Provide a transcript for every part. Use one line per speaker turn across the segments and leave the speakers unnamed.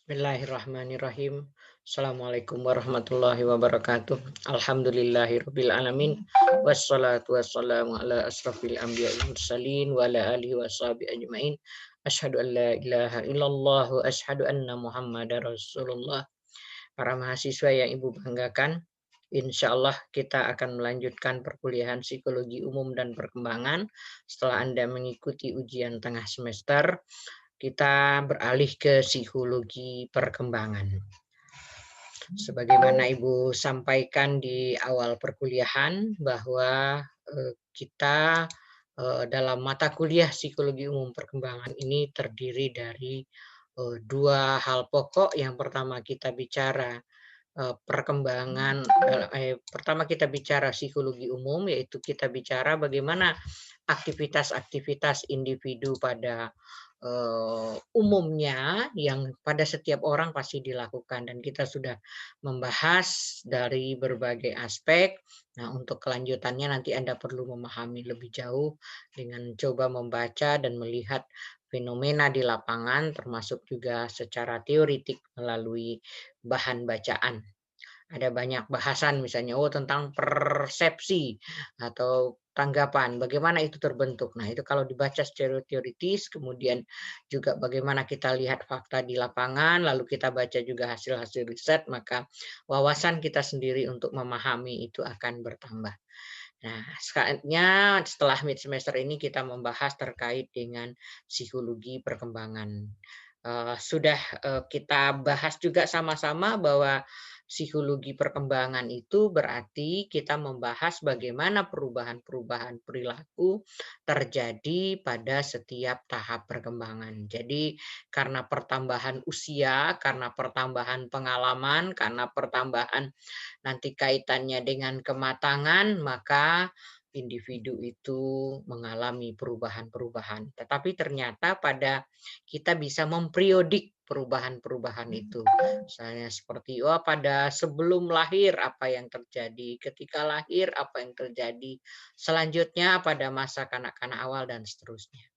Bismillahirrahmanirrahim. Assalamualaikum warahmatullahi wabarakatuh. Alhamdulillahirabbil alamin. Wassalatu wassalamu ala asrofil anbiya'i mursalin wa ala alihi washabihi ajmain. Asyhadu an la ilaha illallah wa asyhadu anna Muhammadar Rasulullah. Para mahasiswa yang Ibu banggakan, insya Allah kita akan melanjutkan perkuliahan psikologi umum dan perkembangan. Setelah Anda mengikuti ujian tengah semester, kita beralih ke psikologi perkembangan. Sebagaimana Ibu sampaikan di awal perkuliahan bahwa kita dalam mata kuliah psikologi umum perkembangan ini terdiri dari dua hal pokok. Yang pertama kita bicara pertama kita bicara psikologi umum, yaitu kita bicara bagaimana aktivitas-aktivitas individu pada umumnya yang pada setiap orang pasti dilakukan, dan kita sudah membahas dari berbagai aspek. Nah, untuk kelanjutannya nanti Anda perlu memahami lebih jauh dengan coba membaca dan melihat fenomena di lapangan, termasuk juga secara teoritik melalui bahan bacaan. Ada banyak bahasan misalnya tentang persepsi atau tanggapan, bagaimana itu terbentuk. Nah, itu kalau dibaca secara teoritis, kemudian juga bagaimana kita lihat fakta di lapangan, lalu kita baca juga hasil-hasil riset, maka wawasan kita sendiri untuk memahami itu akan bertambah. Nah, saatnya setelah mid semester ini kita membahas terkait dengan psikologi perkembangan. Kita bahas juga sama-sama bahwa psikologi perkembangan itu berarti kita membahas bagaimana perubahan-perubahan perilaku terjadi pada setiap tahap perkembangan. Jadi karena pertambahan usia, karena pertambahan pengalaman, karena pertambahan nanti kaitannya dengan kematangan, maka individu itu mengalami perubahan-perubahan. Tetapi ternyata kita bisa memperiodik perubahan-perubahan itu. Misalnya seperti pada sebelum lahir apa yang terjadi, ketika lahir apa yang terjadi, selanjutnya pada masa kanak-kanak awal dan seterusnya.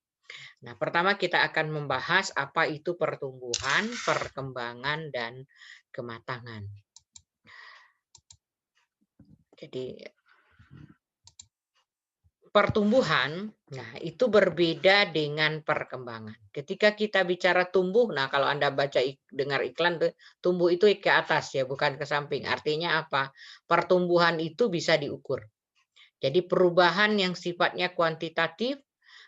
Nah, pertama kita akan membahas apa itu pertumbuhan, perkembangan, dan kematangan. Jadi pertumbuhan, nah itu berbeda dengan perkembangan. Ketika kita bicara tumbuh, nah kalau Anda dengar iklan tuh, tumbuh itu ke atas ya, bukan ke samping. Artinya apa? Pertumbuhan itu bisa diukur. Jadi perubahan yang sifatnya kuantitatif,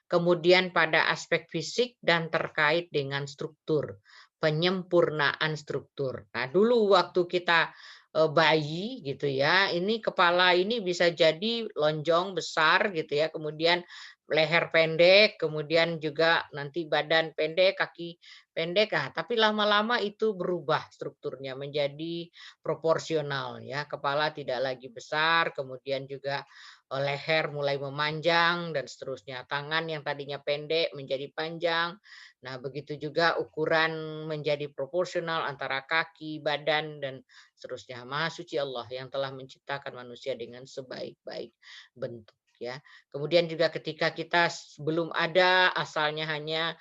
kemudian pada aspek fisik dan terkait dengan struktur, penyempurnaan struktur. Nah, dulu waktu kita bayi gitu ya, ini kepala ini bisa jadi lonjong besar gitu ya, kemudian leher pendek, kemudian juga nanti badan pendek, kaki pendek. Tapi lama-lama itu berubah strukturnya menjadi proporsional ya. Kepala tidak lagi besar, kemudian juga leher mulai memanjang dan seterusnya. Tangan yang tadinya pendek menjadi panjang. Nah, begitu juga ukuran menjadi proporsional antara kaki, badan, dan seterusnya. Maha suci Allah yang telah menciptakan manusia dengan sebaik-baik bentuk ya. Kemudian juga ketika kita belum ada, asalnya hanya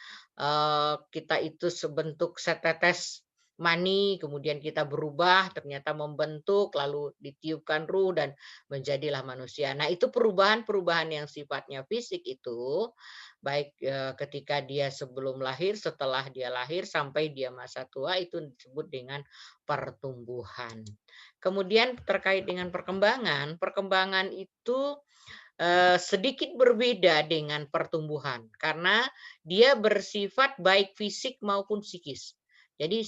kita itu sebentuk setetes mani, kemudian kita berubah, ternyata membentuk, lalu ditiupkan ruh dan menjadilah manusia. Nah, itu perubahan-perubahan yang sifatnya fisik itu, baik ketika dia sebelum lahir, setelah dia lahir, sampai dia masa tua, itu disebut dengan pertumbuhan. Kemudian terkait dengan perkembangan, perkembangan itu sedikit berbeda dengan pertumbuhan karena dia bersifat baik fisik maupun psikis. Jadi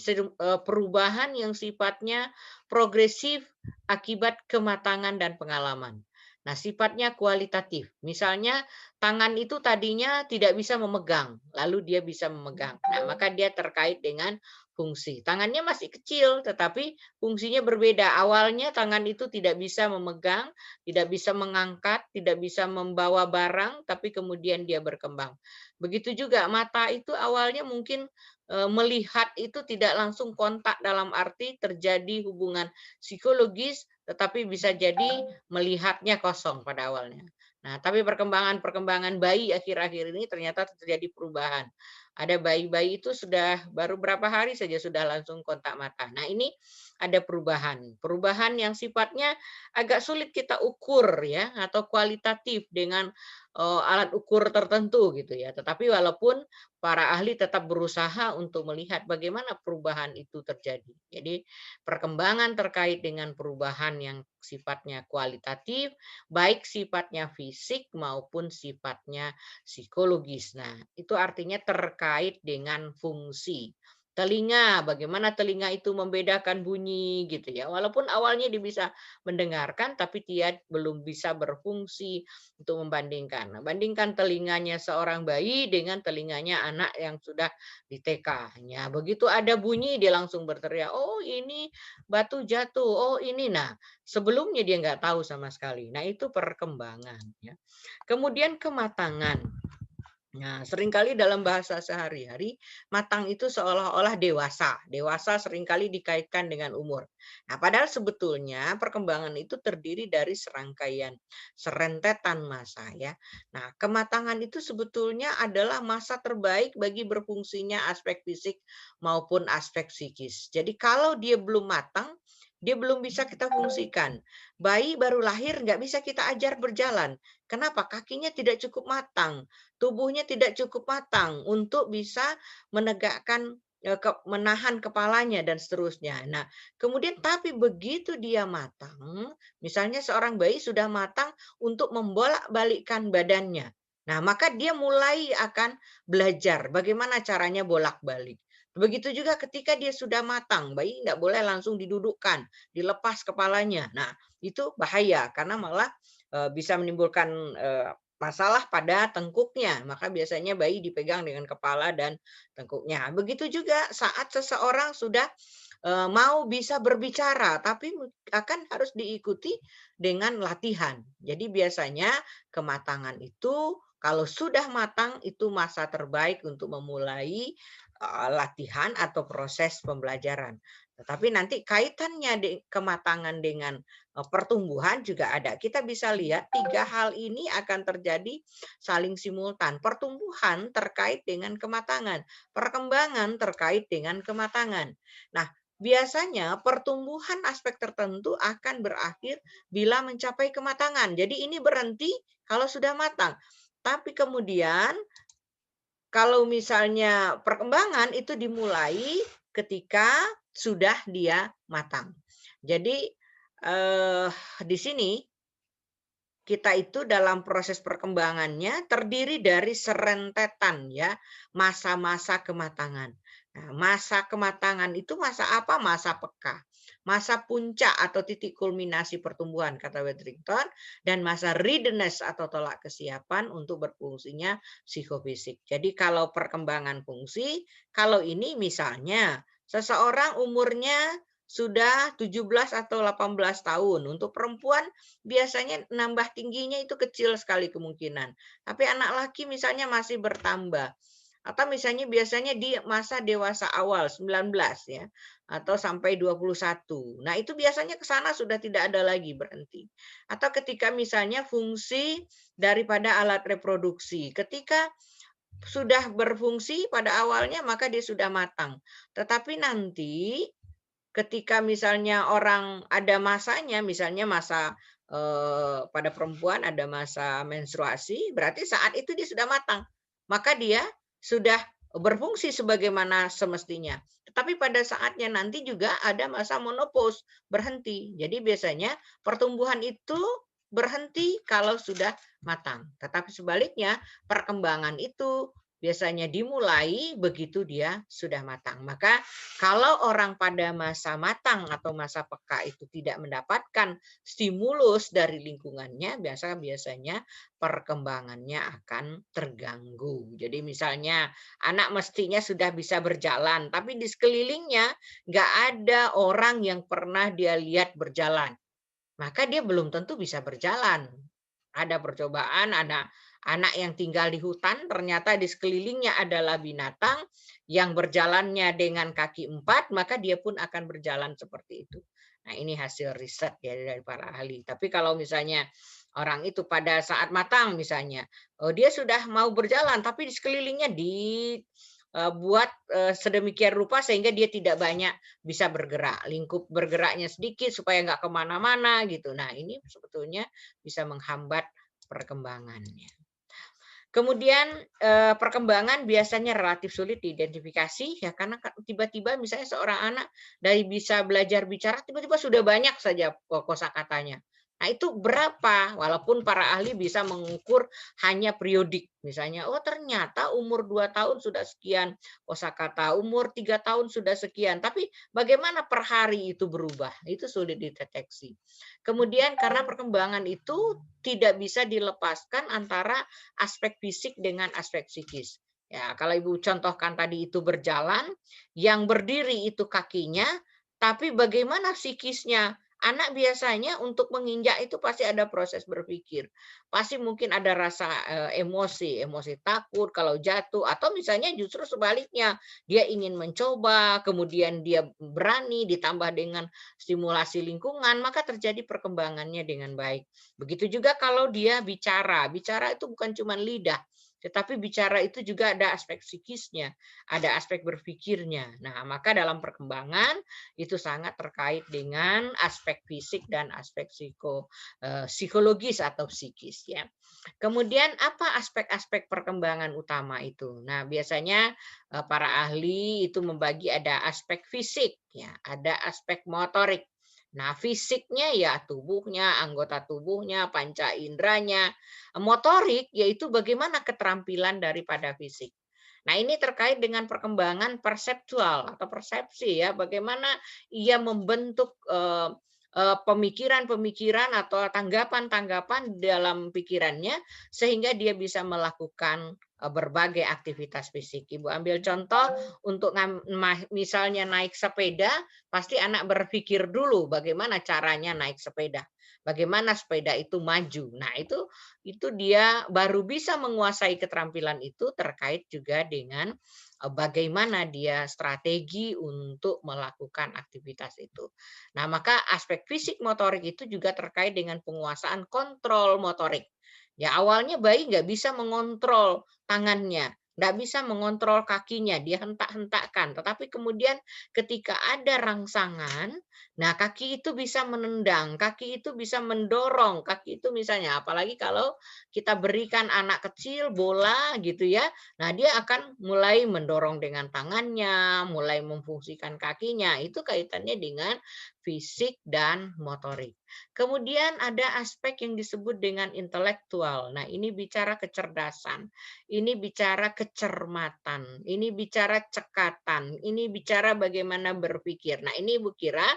perubahan yang sifatnya progresif akibat kematangan dan pengalaman. Nah, sifatnya kualitatif. Misalnya tangan itu tadinya tidak bisa memegang, lalu dia bisa memegang. Nah, maka dia terkait dengan fungsi. Tangannya masih kecil, tetapi fungsinya berbeda. Awalnya tangan itu tidak bisa memegang, tidak bisa mengangkat, tidak bisa membawa barang, tapi kemudian dia berkembang. Begitu juga mata itu awalnya mungkin melihat itu tidak langsung kontak dalam arti terjadi hubungan psikologis, tetapi bisa jadi melihatnya kosong pada awalnya. Nah, tapi perkembangan-perkembangan bayi akhir-akhir ini ternyata terjadi perubahan. Ada bayi-bayi itu sudah baru berapa hari saja sudah langsung kontak mata. Nah, ini ada perubahan. Perubahan yang sifatnya agak sulit kita ukur ya atau kualitatif dengan alat ukur tertentu gitu ya. Tetapi walaupun para ahli tetap berusaha untuk melihat bagaimana perubahan itu terjadi. Jadi perkembangan terkait dengan perubahan yang sifatnya kualitatif, baik sifatnya fisik maupun sifatnya psikologis. Nah, itu artinya terkait dengan fungsi. Telinga, bagaimana telinga itu membedakan bunyi gitu ya. Walaupun awalnya dia bisa mendengarkan tapi dia belum bisa berfungsi untuk membandingkan. Nah, bandingkan telinganya seorang bayi dengan telinganya anak yang sudah di TK-nya. Begitu ada bunyi dia langsung berteriak, "Oh, ini batu jatuh. Oh, ini." Nah, sebelumnya dia nggak tahu sama sekali. Nah, itu perkembangan ya. Kemudian kematangan. Nah, seringkali dalam bahasa sehari-hari, matang itu seolah-olah dewasa. Dewasa seringkali dikaitkan dengan umur. Nah, padahal sebetulnya perkembangan itu terdiri dari serangkaian, serentetan masa ya. Nah, kematangan itu sebetulnya adalah masa terbaik bagi berfungsinya aspek fisik maupun aspek psikis. Jadi kalau dia belum matang, dia belum bisa kita fungsikan. Bayi baru lahir nggak bisa kita ajar berjalan. Kenapa? Kakinya tidak cukup matang, tubuhnya tidak cukup matang untuk bisa menegakkan, menahan kepalanya dan seterusnya. Nah, kemudian tapi begitu dia matang, misalnya seorang bayi sudah matang untuk membolak-balikkan badannya. Nah, maka dia mulai akan belajar bagaimana caranya bolak-balik. Begitu juga ketika dia sudah matang, bayi nggak boleh langsung didudukkan, dilepas kepalanya. Nah, itu bahaya karena malah, bisa menimbulkan, masalah pada tengkuknya, maka biasanya bayi dipegang dengan kepala dan tengkuknya. Begitu juga saat seseorang sudah mau bisa berbicara, tapi akan harus diikuti dengan latihan. Jadi biasanya kematangan itu kalau sudah matang itu masa terbaik untuk memulai latihan atau proses pembelajaran. Tetapi nanti kaitannya kematangan dengan pertumbuhan juga ada. Kita bisa lihat tiga hal ini akan terjadi saling simultan. Pertumbuhan terkait dengan kematangan, perkembangan terkait dengan kematangan. Nah, biasanya pertumbuhan aspek tertentu akan berakhir bila mencapai kematangan. Jadi ini berhenti kalau sudah matang. Tapi kemudian kalau misalnya perkembangan itu dimulai ketika sudah dia matang. Jadi di sini kita itu dalam proses perkembangannya terdiri dari serentetan ya, masa-masa kematangan. Nah, masa kematangan itu masa apa? Masa peka. Masa puncak atau titik kulminasi pertumbuhan kata Wedrington dan masa readiness atau tolak kesiapan untuk berfungsinya psikofisik. Jadi kalau perkembangan fungsi, kalau ini misalnya seseorang umurnya sudah 17 atau 18 tahun. Untuk perempuan biasanya nambah tingginya itu kecil sekali kemungkinan. Tapi anak laki misalnya masih bertambah. Atau misalnya biasanya di masa dewasa awal 19 ya atau sampai 21. Nah, itu biasanya ke sana sudah tidak ada lagi berhenti. Atau ketika misalnya fungsi daripada alat reproduksi. Ketika sudah berfungsi pada awalnya maka dia sudah matang. Tetapi nanti ketika misalnya orang ada masanya, misalnya masa, pada perempuan ada masa menstruasi, berarti saat itu dia sudah matang. Maka dia sudah berfungsi sebagaimana semestinya. Tetapi pada saatnya nanti juga ada masa menopause, berhenti. Jadi biasanya pertumbuhan itu berhenti kalau sudah matang. Tetapi sebaliknya perkembangan itu biasanya dimulai begitu dia sudah matang. Maka kalau orang pada masa matang atau masa peka itu tidak mendapatkan stimulus dari lingkungannya, biasanya perkembangannya akan terganggu. Jadi misalnya anak mestinya sudah bisa berjalan, tapi di sekelilingnya nggak ada orang yang pernah dia lihat berjalan. Maka dia belum tentu bisa berjalan. Ada percobaan, ada anak yang tinggal di hutan, ternyata di sekelilingnya adalah binatang yang berjalannya dengan kaki empat, maka dia pun akan berjalan seperti itu. Nah, ini hasil riset ya dari para ahli. Tapi kalau misalnya orang itu pada saat matang misalnya, dia sudah mau berjalan, tapi di sekelilingnya buat sedemikian rupa sehingga dia tidak banyak bisa bergerak, lingkup bergeraknya sedikit supaya nggak kemana-mana gitu. Nah, ini sebetulnya bisa menghambat perkembangannya. Kemudian, perkembangan biasanya relatif sulit diidentifikasi ya karena tiba-tiba misalnya seorang anak dari bisa belajar bicara tiba-tiba sudah banyak saja kosakatanya. Nah itu berapa? Walaupun para ahli bisa mengukur hanya periodik. Misalnya, oh ternyata umur 2 tahun sudah sekian kosakata, umur 3 tahun sudah sekian. Tapi bagaimana per hari itu berubah? Itu sulit dideteksi. Kemudian karena perkembangan itu tidak bisa dilepaskan antara aspek fisik dengan aspek psikis. Ya, kalau Ibu contohkan tadi itu berjalan, yang berdiri itu kakinya, tapi bagaimana psikisnya? Anak biasanya untuk menginjak itu pasti ada proses berpikir. Pasti mungkin ada rasa emosi, emosi takut kalau jatuh atau misalnya justru sebaliknya, dia ingin mencoba, kemudian dia berani ditambah dengan stimulasi lingkungan, maka terjadi perkembangannya dengan baik. Begitu juga kalau dia bicara. Bicara itu bukan cuma lidah, tetapi bicara itu juga ada aspek psikisnya, ada aspek berpikirnya. Nah, maka dalam perkembangan itu sangat terkait dengan aspek fisik dan aspek psikologis atau psikis ya. Kemudian apa aspek-aspek perkembangan utama itu? Nah, biasanya para ahli itu membagi ada aspek fisik ya, ada aspek motorik. Nah, fisiknya ya tubuhnya, anggota tubuhnya, panca inderanya. Motorik yaitu bagaimana keterampilan daripada fisik. Nah, ini terkait dengan perkembangan perseptual atau persepsi ya, bagaimana ia membentuk pemikiran-pemikiran atau tanggapan-tanggapan dalam pikirannya sehingga dia bisa melakukan berbagai aktivitas fisik. Ibu ambil contoh untuk misalnya naik sepeda, pasti anak berpikir dulu bagaimana caranya naik sepeda. Bagaimana sepeda itu maju. Nah, itu dia baru bisa menguasai keterampilan itu terkait juga dengan bagaimana dia strategi untuk melakukan aktivitas itu. Nah, maka aspek fisik motorik itu juga terkait dengan penguasaan kontrol motorik. Ya, awalnya bayi nggak bisa mengontrol tangannya, nggak bisa mengontrol kakinya, dia hentak-hentakkan. Tetapi kemudian ketika ada rangsangan, nah kaki itu bisa menendang, kaki itu bisa mendorong, kaki itu misalnya apalagi kalau kita berikan anak kecil bola gitu ya, nah dia akan mulai mendorong dengan tangannya, mulai memfungsikan kakinya, itu kaitannya dengan fisik dan motorik. Kemudian ada aspek yang disebut dengan intelektual. Nah, ini bicara kecerdasan, ini bicara kecermatan, ini bicara cekatan, ini bicara bagaimana berpikir. Nah, ini Ibu kira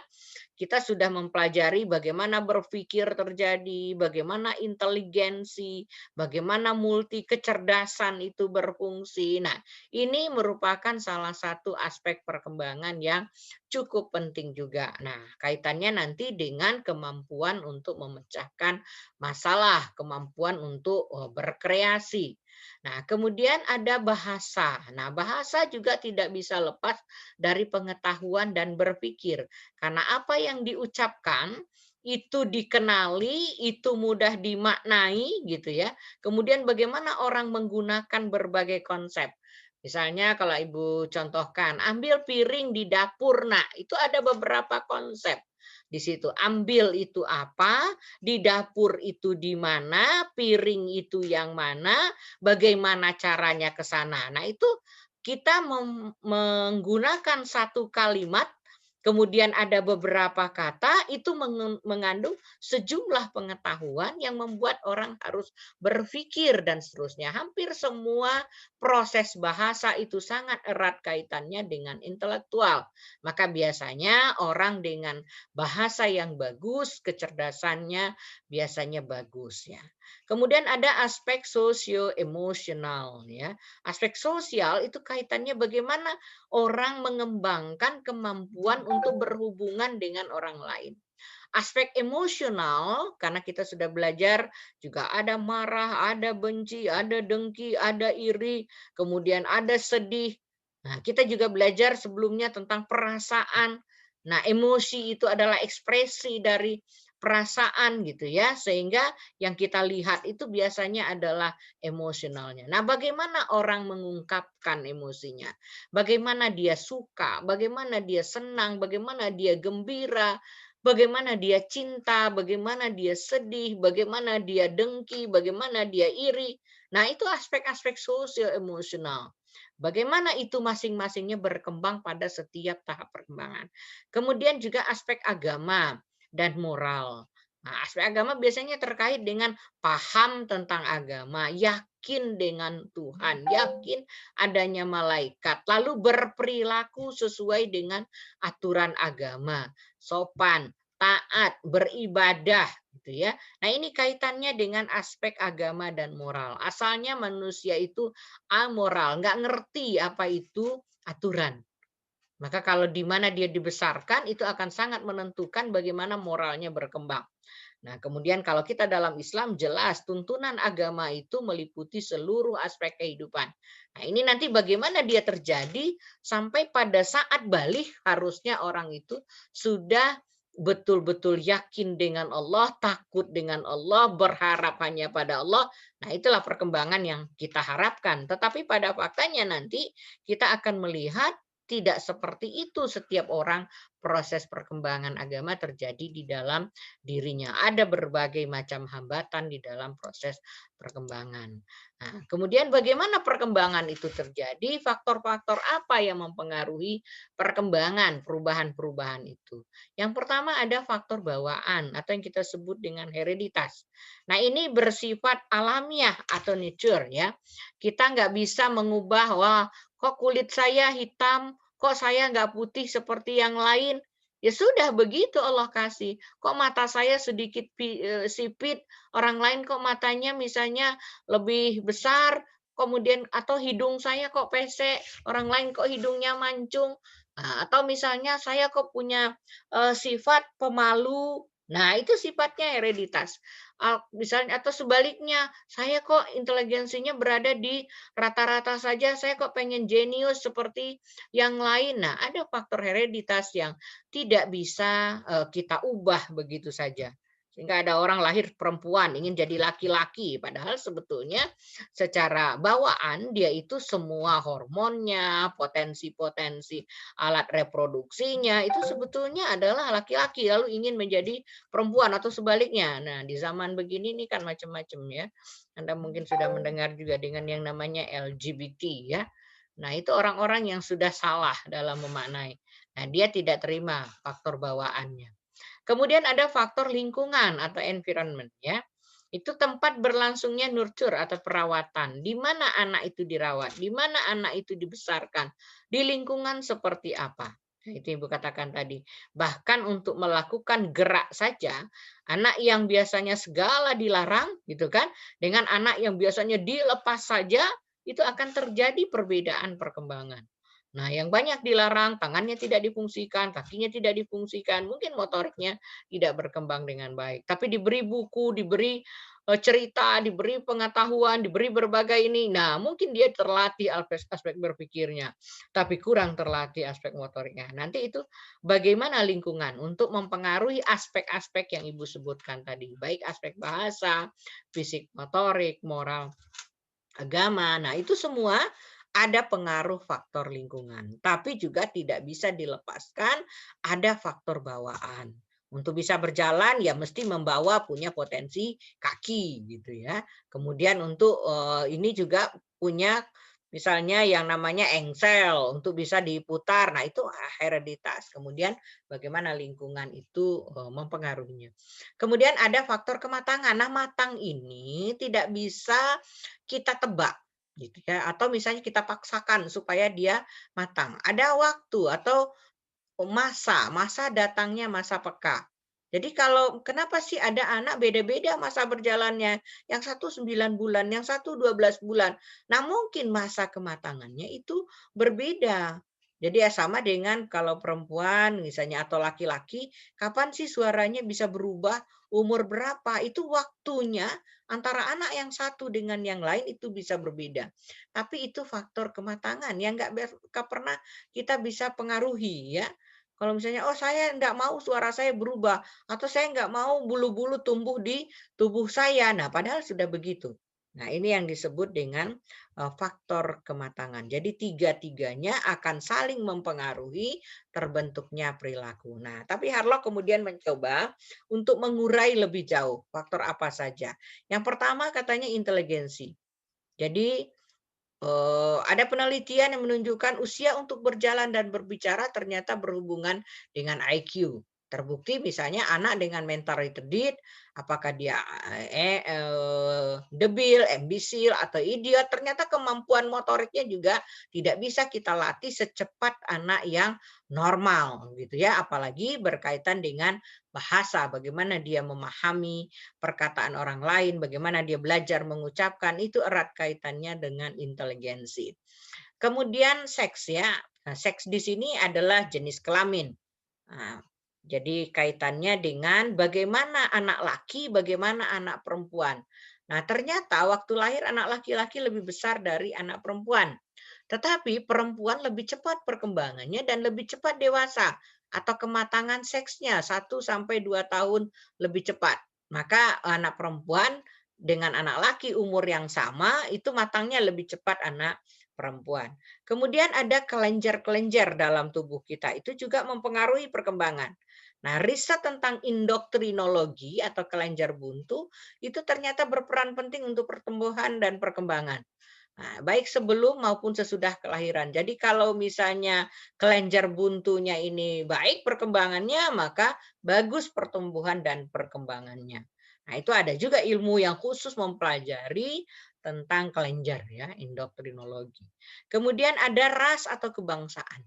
kita sudah mempelajari bagaimana berpikir terjadi, bagaimana inteligensi, bagaimana multi kecerdasan itu berfungsi. Nah, ini merupakan salah satu aspek perkembangan yang cukup penting juga. Nah, kaitannya nanti dengan kemampuan untuk memecahkan masalah, kemampuan untuk berkreasi. Nah, kemudian ada bahasa. Nah, bahasa juga tidak bisa lepas dari pengetahuan dan berpikir. Karena apa yang diucapkan itu dikenali, itu mudah dimaknai gitu ya. Kemudian bagaimana orang menggunakan berbagai konsep. Misalnya kalau Ibu contohkan, ambil piring di dapur. Nah, itu ada beberapa konsep di situ. Ambil itu apa, di dapur itu di mana, piring itu yang mana, bagaimana caranya ke sana. Nah, itu kita menggunakan satu kalimat, kemudian ada beberapa kata, itu mengandung sejumlah pengetahuan yang membuat orang harus berpikir dan seterusnya. Hampir semua proses bahasa itu sangat erat kaitannya dengan intelektual. Maka biasanya orang dengan bahasa yang bagus, kecerdasannya biasanya bagus ya. Kemudian ada aspek sosio-emosional ya. Aspek sosial itu kaitannya bagaimana orang mengembangkan kemampuan untuk berhubungan dengan orang lain. Aspek emosional, karena kita sudah belajar juga ada marah, ada benci, ada dengki, ada iri, kemudian ada sedih. Nah, kita juga belajar sebelumnya tentang perasaan. Nah, emosi itu adalah ekspresi dari perasaan gitu ya, sehingga yang kita lihat itu biasanya adalah emosionalnya. Nah, bagaimana orang mengungkapkan emosinya? Bagaimana dia suka, bagaimana dia senang, bagaimana dia gembira, bagaimana dia cinta, bagaimana dia sedih, bagaimana dia dengki, bagaimana dia iri. Nah, itu aspek-aspek sosial emosional. Bagaimana itu masing-masingnya berkembang pada setiap tahap perkembangan. Kemudian juga aspek agama dan moral. Nah, aspek agama biasanya terkait dengan paham tentang agama, yakin dengan Tuhan, yakin adanya malaikat, lalu berperilaku sesuai dengan aturan agama, sopan, taat, beribadah, gitu ya. Nah, ini kaitannya dengan aspek agama dan moral. Asalnya manusia itu amoral, nggak ngerti apa itu aturan. Maka kalau di mana dia dibesarkan itu akan sangat menentukan bagaimana moralnya berkembang. Nah, kemudian kalau kita dalam Islam jelas tuntunan agama itu meliputi seluruh aspek kehidupan. Nah, ini nanti bagaimana dia terjadi sampai pada saat balik harusnya orang itu sudah betul-betul yakin dengan Allah, takut dengan Allah, berharap hanya pada Allah. Nah, itulah perkembangan yang kita harapkan. Tetapi pada faktanya nanti kita akan melihat tidak seperti itu setiap orang proses perkembangan agama terjadi di dalam dirinya. Ada berbagai macam hambatan di dalam proses perkembangan. Nah, kemudian bagaimana perkembangan itu terjadi? Faktor-faktor apa yang mempengaruhi perkembangan, perubahan-perubahan itu? Yang pertama ada faktor bawaan atau yang kita sebut dengan hereditas. Nah, ini bersifat alamiah atau nature ya. Kita nggak bisa mengubah, wah kok kulit saya hitam, kok saya nggak putih seperti yang lain. Ya sudah begitu Allah kasih. Kok mata saya sedikit sipit, orang lain kok matanya misalnya lebih besar, kemudian atau hidung saya kok pesek, orang lain kok hidungnya mancung. Nah, atau misalnya saya kok punya sifat pemalu. Nah, itu sifatnya hereditas. Misalnya atau sebaliknya, saya kok inteligensinya berada di rata-rata saja, saya kok pengen jenius seperti yang lain. Nah, ada faktor hereditas yang tidak bisa, kita ubah begitu saja. Sehingga ada orang lahir perempuan ingin jadi laki-laki, padahal sebetulnya secara bawaan dia itu semua hormonnya, potensi-potensi alat reproduksinya itu sebetulnya adalah laki-laki lalu ingin menjadi perempuan atau sebaliknya. Nah, di zaman begini nih kan macam-macam ya. Anda mungkin sudah mendengar juga dengan yang namanya LGBT ya. Nah, itu orang-orang yang sudah salah dalam memaknai. Nah, dia tidak terima faktor bawaannya. Kemudian ada faktor lingkungan atau environment ya. Itu tempat berlangsungnya nurture atau perawatan. Di mana anak itu dirawat, di mana anak itu dibesarkan, di lingkungan seperti apa. Nah, itu Ibu katakan tadi. Bahkan untuk melakukan gerak saja, anak yang biasanya segala dilarang gitu kan, dengan anak yang biasanya dilepas saja, itu akan terjadi perbedaan perkembangan. Nah, yang banyak dilarang, tangannya tidak difungsikan, kakinya tidak difungsikan, mungkin motoriknya tidak berkembang dengan baik. Tapi diberi buku, diberi cerita, diberi pengetahuan, diberi berbagai ini. Nah, mungkin dia terlatih aspek berpikirnya, tapi kurang terlatih aspek motoriknya. Nanti itu bagaimana lingkungan untuk mempengaruhi aspek-aspek yang Ibu sebutkan tadi, baik aspek bahasa, fisik motorik, moral, agama. Nah, itu semua ada pengaruh faktor lingkungan, tapi juga tidak bisa dilepaskan ada faktor bawaan. Untuk bisa berjalan ya mesti membawa punya potensi kaki gitu ya. Kemudian untuk ini juga punya misalnya yang namanya engsel untuk bisa diputar. Nah, itu hereditas. Kemudian bagaimana lingkungan itu mempengaruhinya. Kemudian ada faktor kematangan. Nah, matang ini tidak bisa kita tebak gitu ya atau misalnya kita paksakan supaya dia matang. Ada waktu atau masa datangnya masa peka. Jadi kalau kenapa sih ada anak beda-beda masa berjalannya, yang satu 9 bulan, yang satu 12 bulan. Nah, mungkin masa kematangannya itu berbeda. Jadi ya sama dengan kalau perempuan misalnya atau laki-laki, kapan sih suaranya bisa berubah, umur berapa, itu waktunya antara anak yang satu dengan yang lain itu bisa berbeda. Tapi itu faktor kematangan yang nggak pernah kita bisa pengaruhi ya. Kalau misalnya, "Oh saya enggak mau suara saya berubah," atau "Saya enggak mau bulu-bulu tumbuh di tubuh saya." Nah, padahal sudah begitu. Nah, ini yang disebut dengan, faktor kematangan. Jadi tiga-tiganya akan saling mempengaruhi terbentuknya perilaku. Nah, tapi Harlock kemudian mencoba untuk mengurai lebih jauh, faktor apa saja. Yang pertama katanya inteligensi. Jadi, ada penelitian yang menunjukkan usia untuk berjalan dan berbicara ternyata berhubungan dengan IQ. Terbukti misalnya anak dengan mental retarded, apakah dia debil, imbisil, atau idiot, ternyata kemampuan motoriknya juga tidak bisa kita latih secepat anak yang normal gitu ya. Apalagi berkaitan dengan bahasa, bagaimana dia memahami perkataan orang lain, bagaimana dia belajar mengucapkan, itu erat kaitannya dengan inteligensi. Kemudian seks ya. Nah, seks di sini adalah jenis kelamin. Nah, jadi kaitannya dengan bagaimana anak laki, bagaimana anak perempuan. Nah, ternyata waktu lahir anak laki-laki lebih besar dari anak perempuan. Tetapi perempuan lebih cepat perkembangannya dan lebih cepat dewasa atau kematangan seksnya 1 sampai 2 tahun lebih cepat. Maka anak perempuan dengan anak laki umur yang sama itu matangnya lebih cepat anak perempuan. Kemudian ada kelenjar-kelenjar dalam tubuh kita itu juga mempengaruhi perkembangan. Nah, riset tentang indoktrinologi atau kelenjar buntu itu ternyata berperan penting untuk pertumbuhan dan perkembangan. Nah, baik sebelum maupun sesudah kelahiran. Jadi kalau misalnya kelenjar buntunya ini baik perkembangannya, maka bagus pertumbuhan dan perkembangannya. Nah, itu ada juga ilmu yang khusus mempelajari tentang kelenjar ya, indoktrinologi. Kemudian ada ras atau kebangsaan.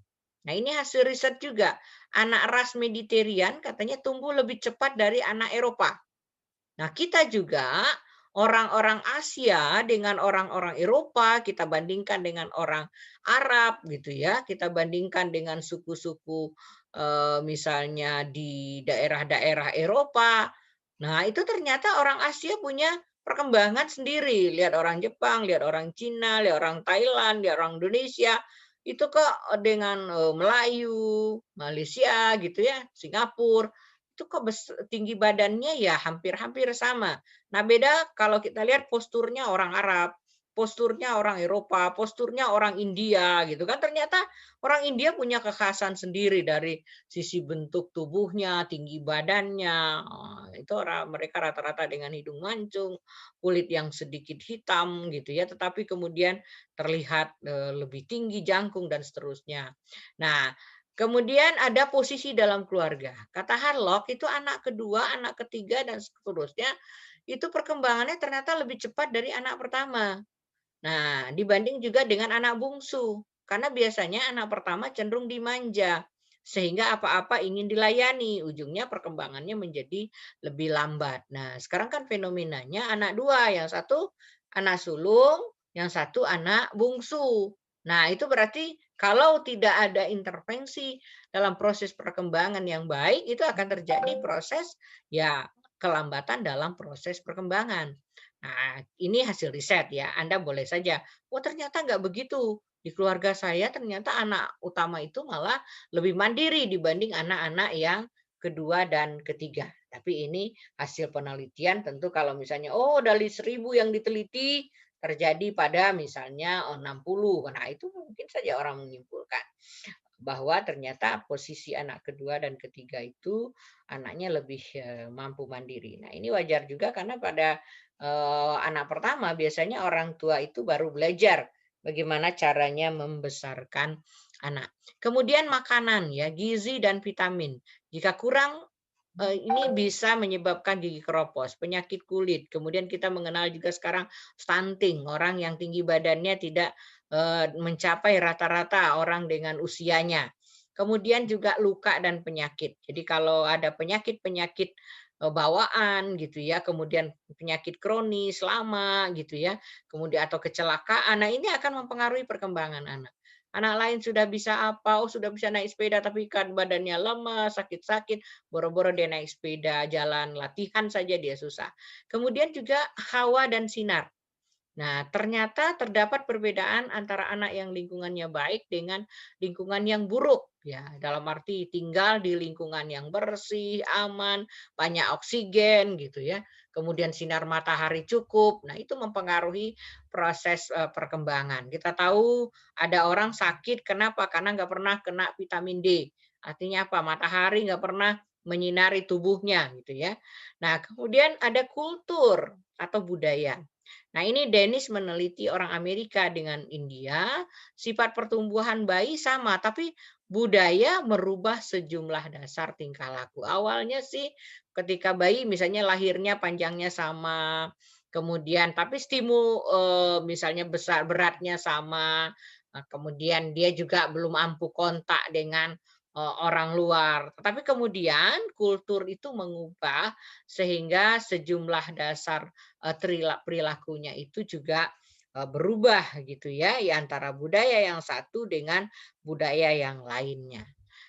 Nah, ini hasil riset juga. Anak ras Mediterranean katanya tumbuh lebih cepat dari anak Eropa. Nah, kita juga orang-orang Asia dengan orang-orang Eropa, kita bandingkan dengan orang Arab gitu ya, kita bandingkan dengan suku-suku misalnya di daerah-daerah Eropa. Nah, itu ternyata orang Asia punya perkembangan sendiri. Lihat orang Jepang, lihat orang Cina, lihat orang Thailand, lihat orang Indonesia. Itu kok dengan Melayu, Malaysia gitu ya, Singapura itu kok tinggi badannya ya hampir-hampir sama. Nah, beda kalau kita lihat posturnya orang Arab, posturnya orang Eropa, posturnya orang India gitu kan. Ternyata orang India punya kekhasan sendiri dari sisi bentuk tubuhnya, tinggi badannya. Itu orang mereka rata-rata dengan hidung mancung, kulit yang sedikit hitam gitu ya, tetapi kemudian terlihat lebih tinggi jangkung dan seterusnya. Nah, kemudian ada posisi dalam keluarga. Kata Harlock itu anak kedua, anak ketiga, dan seterusnya, itu perkembangannya ternyata lebih cepat dari anak pertama. Nah, dibanding juga dengan anak bungsu. Karena biasanya anak pertama cenderung dimanja. Sehingga apa-apa ingin dilayani. Ujungnya perkembangannya menjadi lebih lambat. Nah, sekarang kan fenomenanya anak dua. Yang satu anak sulung, yang satu anak bungsu. Nah, itu berarti kalau tidak ada intervensi dalam proses perkembangan yang baik, itu akan terjadi proses ya kelambatan dalam proses perkembangan. Nah, ini hasil riset ya, Anda boleh saja, "Oh ternyata nggak begitu, di keluarga saya ternyata anak utama itu malah lebih mandiri dibanding anak-anak yang kedua dan ketiga." Tapi ini hasil penelitian tentu kalau misalnya, oh dari 1.000 yang diteliti, terjadi pada misalnya 60. Nah itu mungkin saja orang menyimpulkan bahwa ternyata posisi anak kedua dan ketiga itu anaknya lebih mampu mandiri. Nah, ini wajar juga karena pada anak pertama biasanya orang tua itu baru belajar bagaimana caranya membesarkan anak. Kemudian makanan ya, gizi dan vitamin. Jika kurang ini bisa menyebabkan gigi keropos, penyakit kulit. Kemudian kita mengenal juga sekarang stunting, orang yang tinggi badannya tidak mencapai rata-rata orang dengan usianya. Kemudian juga luka dan penyakit. Jadi kalau ada penyakit-penyakit bawaan gitu ya, kemudian penyakit kronis lama gitu ya, kemudian atau kecelakaan. Nah, ini akan mempengaruhi perkembangan anak. Anak lain sudah bisa apa, oh sudah bisa naik sepeda tapi kan badannya lemas, sakit-sakit, boro-boro dia naik sepeda, jalan latihan saja dia susah. Kemudian juga hawa dan sinar. Nah, ternyata terdapat perbedaan antara anak yang lingkungannya baik dengan lingkungan yang buruk. ya. Dalam arti tinggal di lingkungan yang bersih, aman, banyak oksigen gitu ya. Kemudian sinar matahari cukup. Nah, itu mempengaruhi proses perkembangan. Kita tahu ada orang sakit kenapa? Karena nggak pernah kena vitamin D. Artinya apa? Matahari nggak pernah menyinari tubuhnya gitu ya. Nah, kemudian ada kultur atau budaya. Nah, ini Dennis meneliti orang Amerika dengan India, sifat pertumbuhan bayi sama, tapi budaya merubah sejumlah dasar tingkah laku. Awalnya sih ketika bayi misalnya lahirnya panjangnya sama, kemudian tapi misalnya besar beratnya sama, kemudian dia juga belum ampuh kontak dengan orang luar. Tapi kemudian kultur itu mengubah sehingga sejumlah dasar perilakunya itu juga berubah gitu ya, antara budaya yang satu dengan budaya yang lainnya.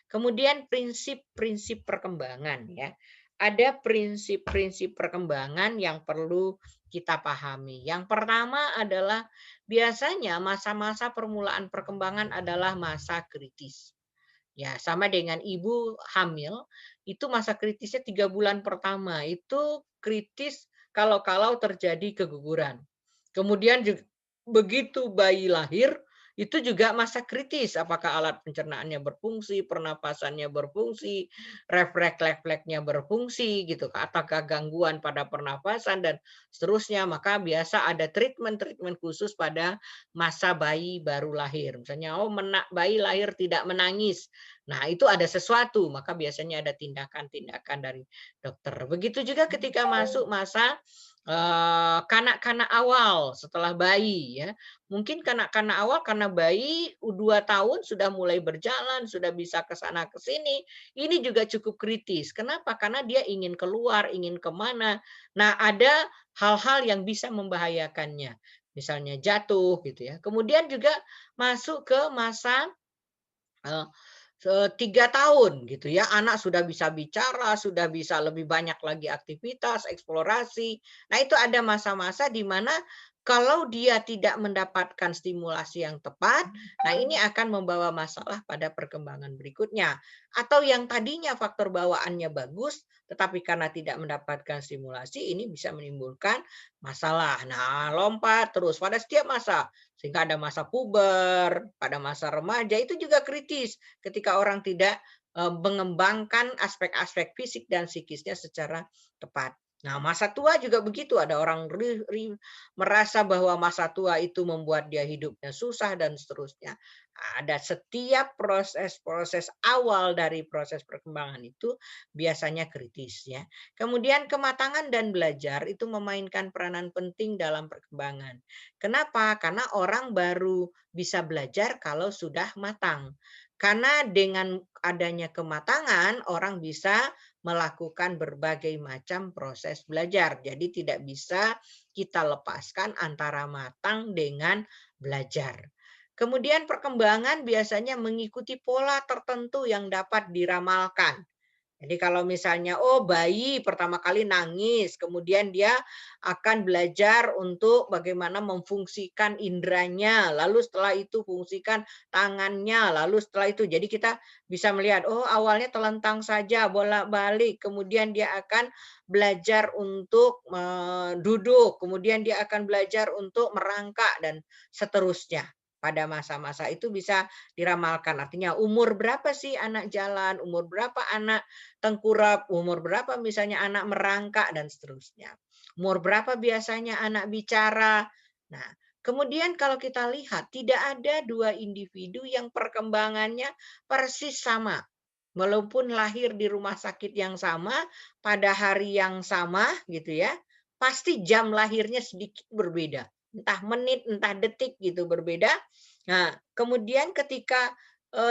Kemudian prinsip-prinsip perkembangan ya. Ada prinsip-prinsip perkembangan yang perlu kita pahami. Yang pertama adalah biasanya masa-masa permulaan perkembangan adalah masa kritis. Ya, sama dengan ibu hamil, itu masa kritisnya 3 bulan pertama, itu kritis kalau terjadi keguguran. Kemudian begitu bayi lahir, itu juga masa kritis, apakah alat pencernaannya berfungsi, pernapasannya berfungsi, refleksnya berfungsi gitu, apakah gangguan pada pernapasan dan seterusnya. Maka biasa ada treatment-treatment khusus pada masa bayi baru lahir. Misalnya, bayi lahir tidak menangis. Nah, itu ada sesuatu, maka biasanya ada tindakan-tindakan dari dokter. Begitu juga ketika masuk masa kanak-kanak awal setelah bayi ya. Mungkin kanak-kanak awal karena bayi 2 tahun sudah mulai berjalan, sudah bisa ke sana ke sini, ini juga cukup kritis. Kenapa? Karena dia ingin keluar, ingin kemana. Nah, ada hal-hal yang bisa membahayakannya. Misalnya jatuh gitu ya. Kemudian juga masuk ke masa 3 tahun gitu ya, anak sudah bisa bicara, sudah bisa lebih banyak lagi aktivitas, eksplorasi. Nah, itu ada masa-masa di mana kalau dia tidak mendapatkan stimulasi yang tepat, nah ini akan membawa masalah pada perkembangan berikutnya. Atau yang tadinya faktor bawaannya bagus, tetapi karena tidak mendapatkan stimulasi, ini bisa menimbulkan masalah. Nah, lompat terus pada setiap masa. Sehingga ada masa puber, pada masa remaja itu juga kritis ketika orang tidak mengembangkan aspek-aspek fisik dan psikisnya secara tepat. Nah, masa tua juga begitu. Ada orang merasa bahwa masa tua itu membuat dia hidupnya susah dan seterusnya. Ada setiap proses-proses awal dari proses perkembangan itu biasanya kritis ya. Kemudian kematangan dan belajar itu memainkan peranan penting dalam perkembangan. Kenapa? Karena orang baru bisa belajar kalau sudah matang. Karena dengan adanya kematangan, orang bisa melakukan berbagai macam proses belajar. Jadi tidak bisa kita lepaskan antara matang dengan belajar. Kemudian perkembangan biasanya mengikuti pola tertentu yang dapat diramalkan. Jadi kalau misalnya, oh bayi pertama kali nangis, kemudian dia akan belajar untuk bagaimana memfungsikan indranya, lalu setelah itu fungsikan tangannya, lalu setelah itu jadi kita bisa melihat, oh awalnya telentang saja, bolak-balik, kemudian dia akan belajar untuk duduk, kemudian dia akan belajar untuk merangkak dan seterusnya. Pada masa-masa itu bisa diramalkan. Artinya umur berapa sih anak jalan, umur berapa anak tengkurap, umur berapa misalnya anak merangkak dan seterusnya. Umur berapa biasanya anak bicara. Nah, kemudian kalau kita lihat tidak ada dua individu yang perkembangannya persis sama. Walaupun lahir di rumah sakit yang sama, pada hari yang sama gitu ya, pasti jam lahirnya sedikit berbeda. Entah menit, entah detik gitu berbeda. Nah, kemudian ketika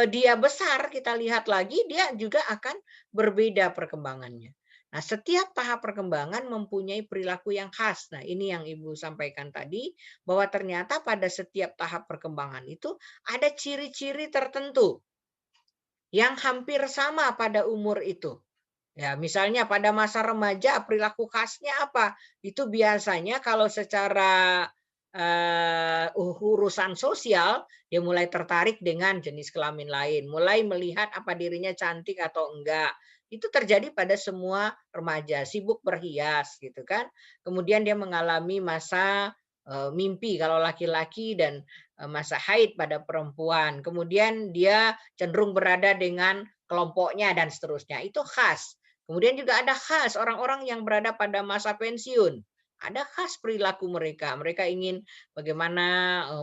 dia besar, kita lihat lagi dia juga akan berbeda perkembangannya. Nah, setiap tahap perkembangan mempunyai perilaku yang khas. Nah, ini yang Ibu sampaikan tadi, bahwa ternyata pada setiap tahap perkembangan itu ada ciri-ciri tertentu yang hampir sama pada umur itu. Ya, misalnya pada masa remaja perilaku khasnya apa? Itu biasanya kalau secara urusan sosial, dia mulai tertarik dengan jenis kelamin lain, mulai melihat apa dirinya cantik atau enggak. Itu terjadi pada semua remaja, sibuk berhias gitu kan. Kemudian dia mengalami masa mimpi kalau laki-laki dan masa haid pada perempuan. Kemudian dia cenderung berada dengan kelompoknya dan seterusnya. Itu khas. Kemudian juga ada khas orang-orang yang berada pada masa pensiun. Ada khas perilaku mereka. Mereka ingin bagaimana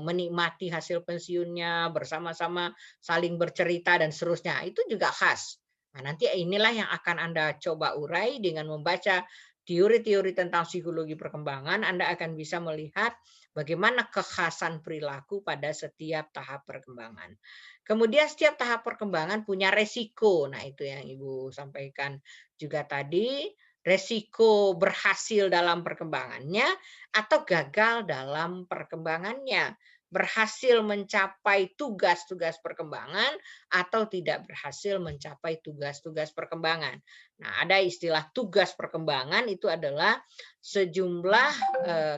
menikmati hasil pensiunnya, bersama-sama saling bercerita dan seterusnya. Itu juga khas. Nah, nanti inilah yang akan Anda coba urai dengan membaca teori-teori tentang psikologi perkembangan. Anda akan bisa melihat bagaimana kekhasan perilaku pada setiap tahap perkembangan. Kemudian setiap tahap perkembangan punya resiko. Nah, itu yang Ibu sampaikan juga tadi, resiko berhasil dalam perkembangannya atau gagal dalam perkembangannya. Berhasil mencapai tugas-tugas perkembangan atau tidak berhasil mencapai tugas-tugas perkembangan. Nah, ada istilah tugas perkembangan itu adalah sejumlah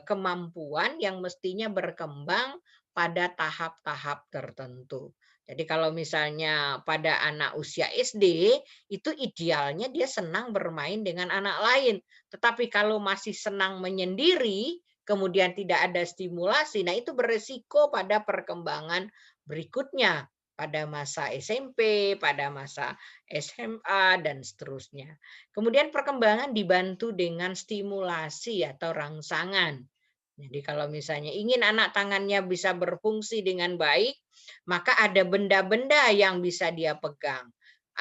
kemampuan yang mestinya berkembang pada tahap-tahap tertentu. Jadi kalau misalnya pada anak usia SD, itu idealnya dia senang bermain dengan anak lain. Tetapi kalau masih senang menyendiri, kemudian tidak ada stimulasi, nah itu beresiko pada perkembangan berikutnya, pada masa SMP, pada masa SMA, dan seterusnya. Kemudian perkembangan dibantu dengan stimulasi atau rangsangan. Jadi kalau misalnya ingin anak tangannya bisa berfungsi dengan baik, maka ada benda-benda yang bisa dia pegang.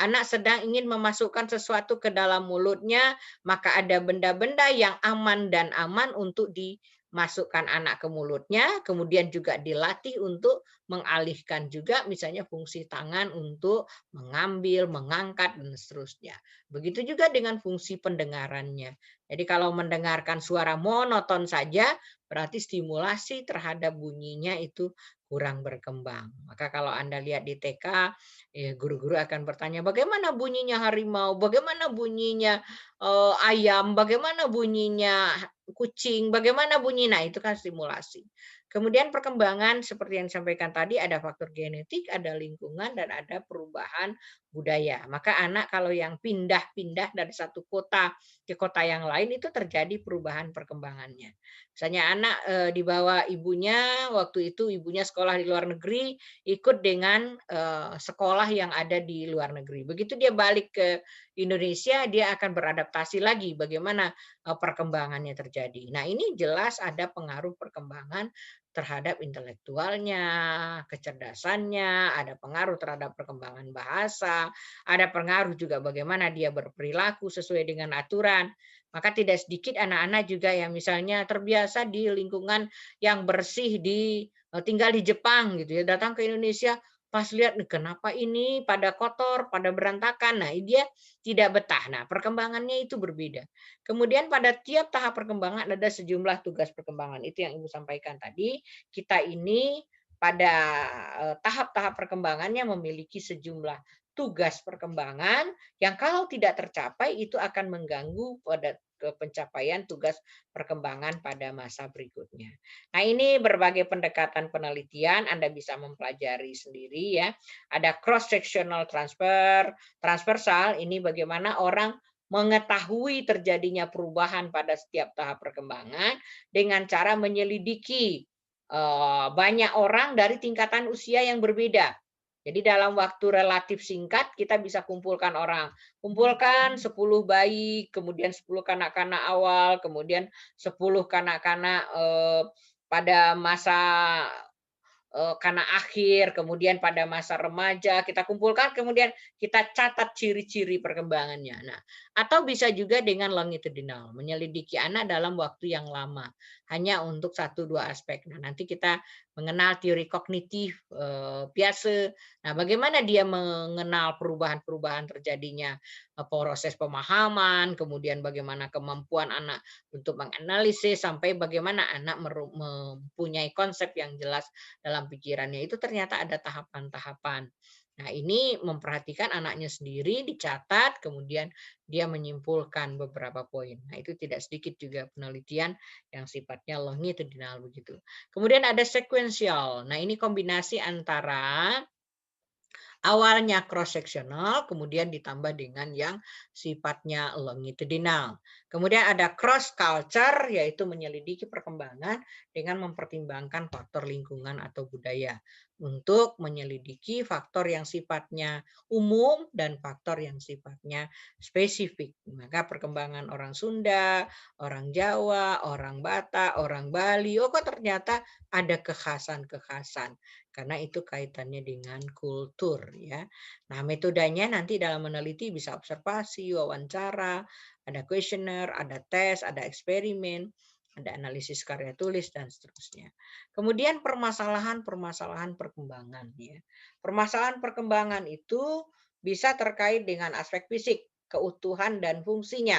Anak sedang ingin memasukkan sesuatu ke dalam mulutnya, maka ada benda-benda yang aman untuk dimasukkan anak ke mulutnya, kemudian juga dilatih untuk mengalihkan juga misalnya fungsi tangan untuk mengambil, mengangkat, dan seterusnya. Begitu juga dengan fungsi pendengarannya. Jadi kalau mendengarkan suara monoton saja, berarti stimulasi terhadap bunyinya itu kurang berkembang. Maka kalau Anda lihat di TK, guru-guru akan bertanya, bagaimana bunyinya harimau, bagaimana bunyinya ayam, bagaimana bunyinya kucing, bagaimana bunyi, nah itu kan stimulasi. Kemudian perkembangan seperti yang disampaikan tadi ada faktor genetik, ada lingkungan, dan ada perubahan budaya. Maka anak kalau yang pindah-pindah dari satu kota ke kota yang lain itu terjadi perubahan perkembangannya. Misalnya anak dibawa ibunya, waktu itu ibunya sekolah di luar negeri, ikut dengan sekolah yang ada di luar negeri. Begitu dia balik ke Indonesia, dia akan beradaptasi lagi bagaimana perkembangannya terjadi. Nah, ini jelas ada pengaruh perkembangan terhadap intelektualnya, kecerdasannya, ada pengaruh terhadap perkembangan bahasa, ada pengaruh juga bagaimana dia berperilaku sesuai dengan aturan. Maka tidak sedikit anak-anak juga yang misalnya terbiasa di lingkungan yang bersih tinggal di Jepang gitu ya, datang ke Indonesia pas lihat nih kenapa ini pada kotor, pada berantakan. Nah, dia tidak betah. Nah, perkembangannya itu berbeda. Kemudian pada tiap tahap perkembangan ada sejumlah tugas perkembangan. Itu yang Ibu sampaikan tadi. Kita ini pada tahap-tahap perkembangannya memiliki sejumlah tugas perkembangan yang kalau tidak tercapai itu akan mengganggu pada pencapaian tugas perkembangan pada masa berikutnya. Nah, ini berbagai pendekatan penelitian Anda bisa mempelajari sendiri ya. Ada cross sectional transfer, transversal ini bagaimana orang mengetahui terjadinya perubahan pada setiap tahap perkembangan dengan cara menyelidiki banyak orang dari tingkatan usia yang berbeda. Jadi dalam waktu relatif singkat kita bisa kumpulkan orang. Kumpulkan 10 bayi, kemudian 10 kanak-kanak awal, kemudian 10 kanak-kanak pada masa kanak akhir, kemudian pada masa remaja kita kumpulkan, kemudian kita catat ciri-ciri perkembangannya. Nah, atau bisa juga dengan longitudinal, menyelidiki anak dalam waktu yang lama, hanya untuk satu dua aspek. Nah, nanti kita mengenal teori kognitif Piaget. Nah, bagaimana dia mengenal perubahan-perubahan terjadinya proses pemahaman, kemudian bagaimana kemampuan anak untuk menganalisis sampai bagaimana anak mempunyai konsep yang jelas dalam pikirannya itu ternyata ada tahapan-tahapan. Nah, ini memperhatikan anaknya sendiri, dicatat, kemudian dia menyimpulkan beberapa poin. Nah, itu tidak sedikit juga penelitian yang sifatnya longitudinal begitu. Kemudian ada sekuensial. Nah, ini kombinasi antara awalnya cross sectional, kemudian ditambah dengan yang sifatnya longitudinal. Kemudian ada cross culture, yaitu menyelidiki perkembangan dengan mempertimbangkan faktor lingkungan atau budaya untuk menyelidiki faktor yang sifatnya umum dan faktor yang sifatnya spesifik. Maka perkembangan orang Sunda, orang Jawa, orang Batak, orang Bali, oh kok ternyata ada kekhasan-kekhasan karena itu kaitannya dengan kultur ya. Nah, metodenya nanti dalam meneliti bisa observasi, wawancara, ada kuesioner, ada tes, ada eksperimen, ada analisis karya tulis dan seterusnya. Kemudian permasalahan-permasalahan perkembangan ya. Permasalahan perkembangan itu bisa terkait dengan aspek fisik, keutuhan dan fungsinya.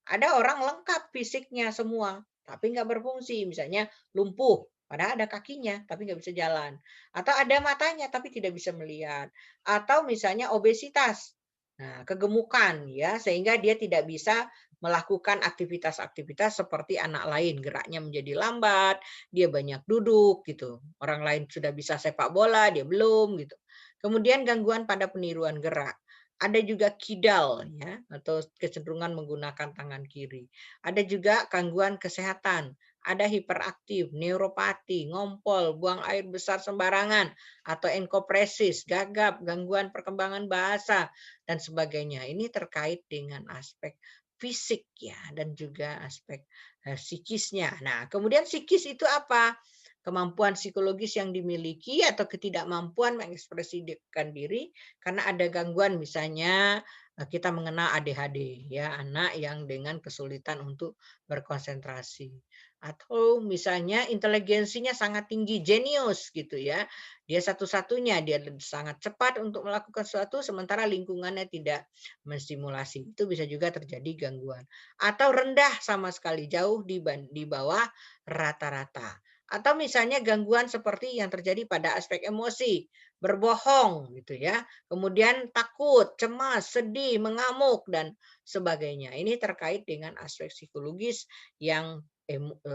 Ada orang lengkap fisiknya semua, tapi nggak berfungsi. Misalnya lumpuh, padahal ada kakinya, tapi nggak bisa jalan. Atau ada matanya, tapi tidak bisa melihat. Atau misalnya obesitas, nah kegemukan ya, sehingga dia tidak bisa melakukan aktivitas-aktivitas seperti anak lain. Geraknya menjadi lambat, dia banyak duduk gitu. Orang lain sudah bisa sepak bola, dia belum gitu. Kemudian gangguan pada peniruan gerak. Ada juga kidal ya atau kecenderungan menggunakan tangan kiri. Ada juga gangguan kesehatan, ada hiperaktif, neuropati, ngompol, buang air besar sembarangan atau enkopresis, gagap, gangguan perkembangan bahasa dan sebagainya. Ini terkait dengan aspek fisik ya dan juga aspek psikisnya. Nah, kemudian psikis itu apa? Kemampuan psikologis yang dimiliki atau ketidakmampuan mengekspresikan diri karena ada gangguan misalnya kita mengenal ADHD ya, anak yang dengan kesulitan untuk berkonsentrasi. Atau misalnya inteligensinya sangat tinggi, jenius gitu ya. Dia satu-satunya, dia sangat cepat untuk melakukan sesuatu sementara lingkungannya tidak menstimulasi. Itu bisa juga terjadi gangguan. Atau rendah sama sekali, jauh di bawah rata-rata. Atau misalnya gangguan seperti yang terjadi pada aspek emosi, berbohong gitu ya. Kemudian takut, cemas, sedih, mengamuk dan sebagainya. Ini terkait dengan aspek psikologis yang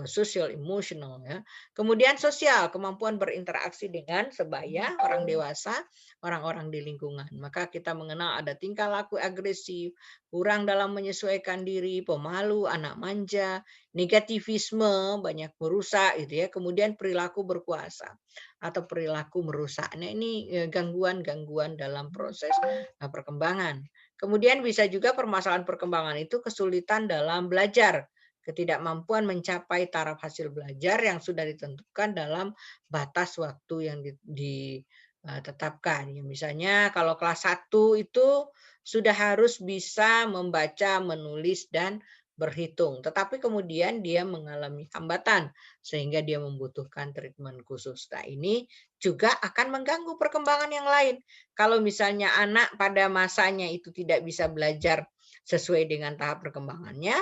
social emotional ya. Kemudian sosial, kemampuan berinteraksi dengan sebaya, orang dewasa, orang-orang di lingkungan. Maka kita mengenal ada tingkah laku agresif, kurang dalam menyesuaikan diri, pemalu, anak manja, negativisme, banyak merusak gitu ya. Kemudian perilaku berkuasa atau perilaku merusak. Nah, ini gangguan-gangguan dalam proses perkembangan. Kemudian bisa juga permasalahan perkembangan itu kesulitan dalam belajar, ketidakmampuan mencapai taraf hasil belajar yang sudah ditentukan dalam batas waktu yang ditetapkan. Ya, misalnya kalau kelas 1 itu sudah harus bisa membaca, menulis, dan berhitung. Tetapi kemudian dia mengalami hambatan sehingga dia membutuhkan treatment khusus. Nah, ini juga akan mengganggu perkembangan yang lain. Kalau misalnya anak pada masanya itu tidak bisa belajar sesuai dengan tahap perkembangannya,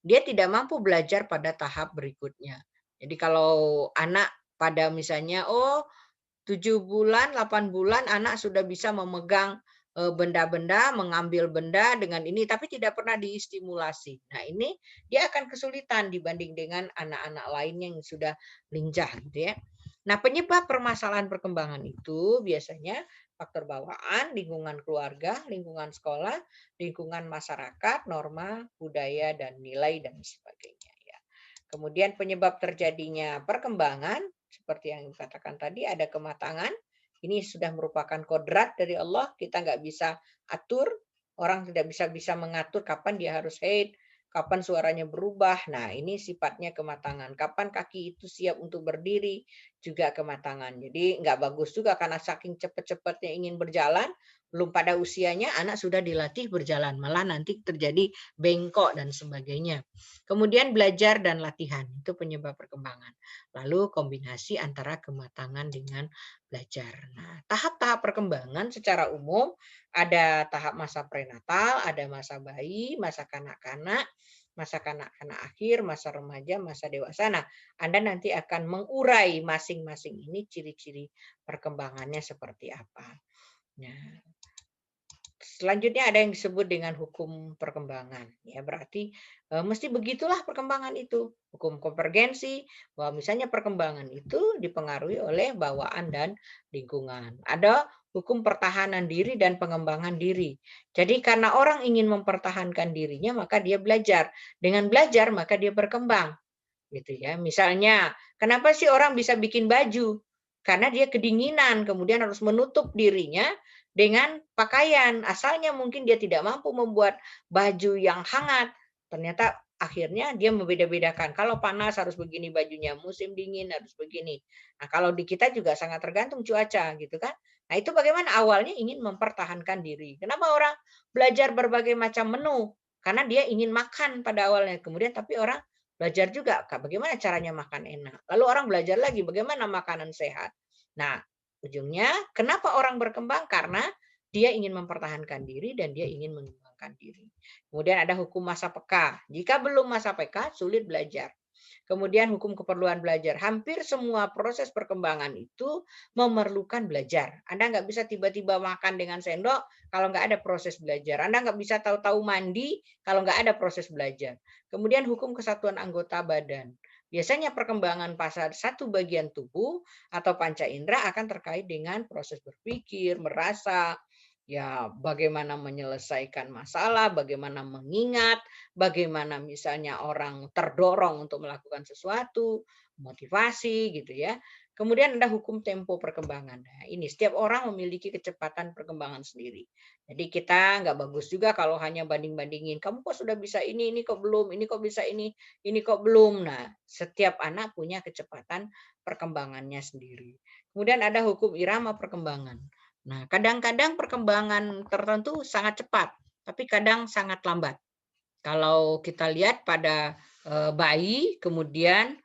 dia tidak mampu belajar pada tahap berikutnya. Jadi kalau anak pada misalnya 7 bulan, 8 bulan anak sudah bisa memegang benda-benda, mengambil benda dengan ini, tapi tidak pernah distimulasi. Nah, ini dia akan kesulitan dibanding dengan anak-anak lainnya yang sudah lincah gitu ya. Nah, penyebab permasalahan perkembangan itu biasanya faktor bawaan, lingkungan keluarga, lingkungan sekolah, lingkungan masyarakat, norma, budaya, dan nilai, dan sebagainya. Ya. Kemudian penyebab terjadinya perkembangan seperti yang dikatakan tadi ada kematangan, ini sudah merupakan kodrat dari Allah, kita nggak bisa atur, orang tidak bisa mengatur kapan dia harus haid, kapan suaranya berubah. Nah, ini sifatnya kematangan. Kapan kaki itu siap untuk berdiri, juga kematangan. Jadi nggak bagus juga karena saking cepat-cepatnya ingin berjalan, belum pada usianya anak sudah dilatih berjalan, malah nanti terjadi bengkok dan sebagainya. Kemudian belajar dan latihan, itu penyebab perkembangan. Lalu kombinasi antara kematangan dengan belajar. Nah, tahap-tahap perkembangan secara umum ada tahap masa prenatal, ada masa bayi, masa kanak-kanak, masa kanak-kanak akhir, masa remaja, masa dewasa. Nah, Anda nanti akan mengurai masing-masing ini ciri-ciri perkembangannya seperti apa. Nah, selanjutnya ada yang disebut dengan hukum perkembangan. Ya, berarti mesti begitulah perkembangan itu. Hukum konvergensi, bahwa misalnya perkembangan itu dipengaruhi oleh bawaan dan lingkungan. Ada hukum pertahanan diri dan pengembangan diri. Jadi karena orang ingin mempertahankan dirinya, maka dia belajar. Dengan belajar, maka dia berkembang. Gitu ya. Misalnya, kenapa sih orang bisa bikin baju? Karena dia kedinginan, kemudian harus menutup dirinya dengan pakaian. Asalnya mungkin dia tidak mampu membuat baju yang hangat. Ternyata akhirnya dia membeda-bedakan. Kalau panas harus begini bajunya, musim dingin harus begini. Nah, kalau di kita juga sangat tergantung cuaca gitu kan. Nah, itu bagaimana awalnya ingin mempertahankan diri. Kenapa orang belajar berbagai macam menu? Karena dia ingin makan pada awalnya. Kemudian tapi orang belajar juga, Kak, bagaimana caranya makan enak. Lalu orang belajar lagi bagaimana makanan sehat. Nah, ujungnya kenapa orang berkembang? Karena dia ingin mempertahankan diri dan dia ingin mengembangkan diri. Kemudian ada hukum masa peka. Jika belum masa peka, sulit belajar. Kemudian hukum keperluan belajar. Hampir semua proses perkembangan itu memerlukan belajar. Anda nggak bisa tiba-tiba makan dengan sendok kalau nggak ada proses belajar. Anda nggak bisa tahu-tahu mandi kalau nggak ada proses belajar. Kemudian hukum kesatuan anggota badan. Biasanya perkembangan pada satu bagian tubuh atau panca indera akan terkait dengan proses berpikir, merasa, ya bagaimana menyelesaikan masalah, bagaimana mengingat, bagaimana misalnya orang terdorong untuk melakukan sesuatu, motivasi gitu ya. Kemudian ada hukum tempo perkembangan. Nah, ini setiap orang memiliki kecepatan perkembangan sendiri. Jadi kita nggak bagus juga kalau hanya banding-bandingin. Kamu kok sudah bisa ini kok belum, ini kok bisa ini kok belum. Nah, setiap anak punya kecepatan perkembangannya sendiri. Kemudian ada hukum irama perkembangan. Nah, kadang-kadang perkembangan tertentu sangat cepat, tapi kadang sangat lambat. Kalau kita lihat pada bayi, kemudian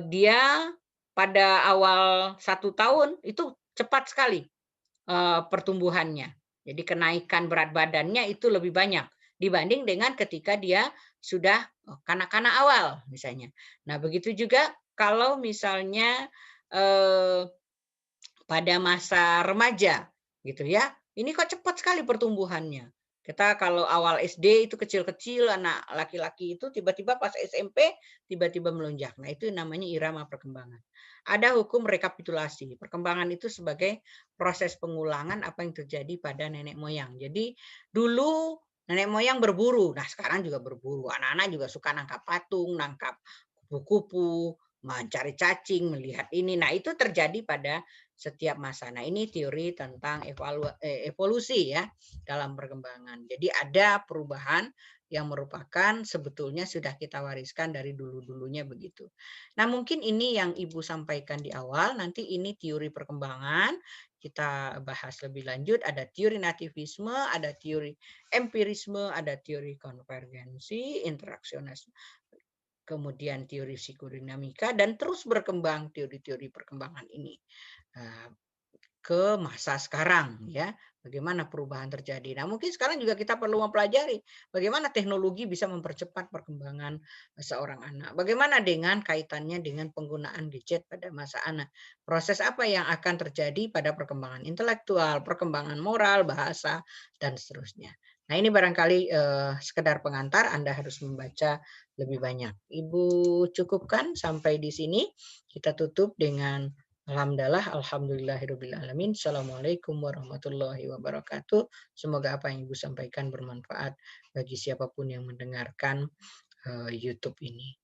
dia pada awal 1 tahun itu cepat sekali pertumbuhannya. Jadi kenaikan berat badannya itu lebih banyak dibanding dengan ketika dia sudah kanak-kanak awal misalnya. Nah, begitu juga kalau misalnya eh, pada masa remaja gitu ya. Ini kok cepat sekali pertumbuhannya. Kita kalau awal SD itu kecil-kecil anak laki-laki itu tiba-tiba pas SMP tiba-tiba melonjak. Nah, itu namanya irama perkembangan. Ada hukum rekapitulasi. Perkembangan itu sebagai proses pengulangan apa yang terjadi pada nenek moyang. Jadi dulu nenek moyang berburu. Nah, sekarang juga berburu. Anak-anak juga suka nangkap patung, nangkap kupu-kupu, mencari cacing, melihat ini. Nah, itu terjadi pada setiap masa. Nah, ini teori tentang evolusi ya dalam perkembangan. Jadi ada perubahan yang merupakan sebetulnya sudah kita wariskan dari dulu-dulunya begitu. Nah, mungkin ini yang Ibu sampaikan di awal, nanti ini teori perkembangan kita bahas lebih lanjut, ada teori nativisme, ada teori empirisme, ada teori konvergensi, interaksionisme, kemudian teori psikodinamika dan terus berkembang teori-teori perkembangan ini ke masa sekarang ya. Bagaimana perubahan terjadi. Nah, mungkin sekarang juga kita perlu mempelajari bagaimana teknologi bisa mempercepat perkembangan seorang anak. Bagaimana dengan kaitannya dengan penggunaan gadget pada masa anak. Proses apa yang akan terjadi pada perkembangan intelektual, perkembangan moral, bahasa, dan seterusnya. Nah, ini barangkali sekedar pengantar, Anda harus membaca lebih banyak. Ibu cukupkan sampai di sini. Kita tutup dengan alhamdulillahirabbil alamin. Assalamualaikum warahmatullahi wabarakatuh. Semoga apa yang Ibu sampaikan bermanfaat bagi siapapun yang mendengarkan YouTube ini.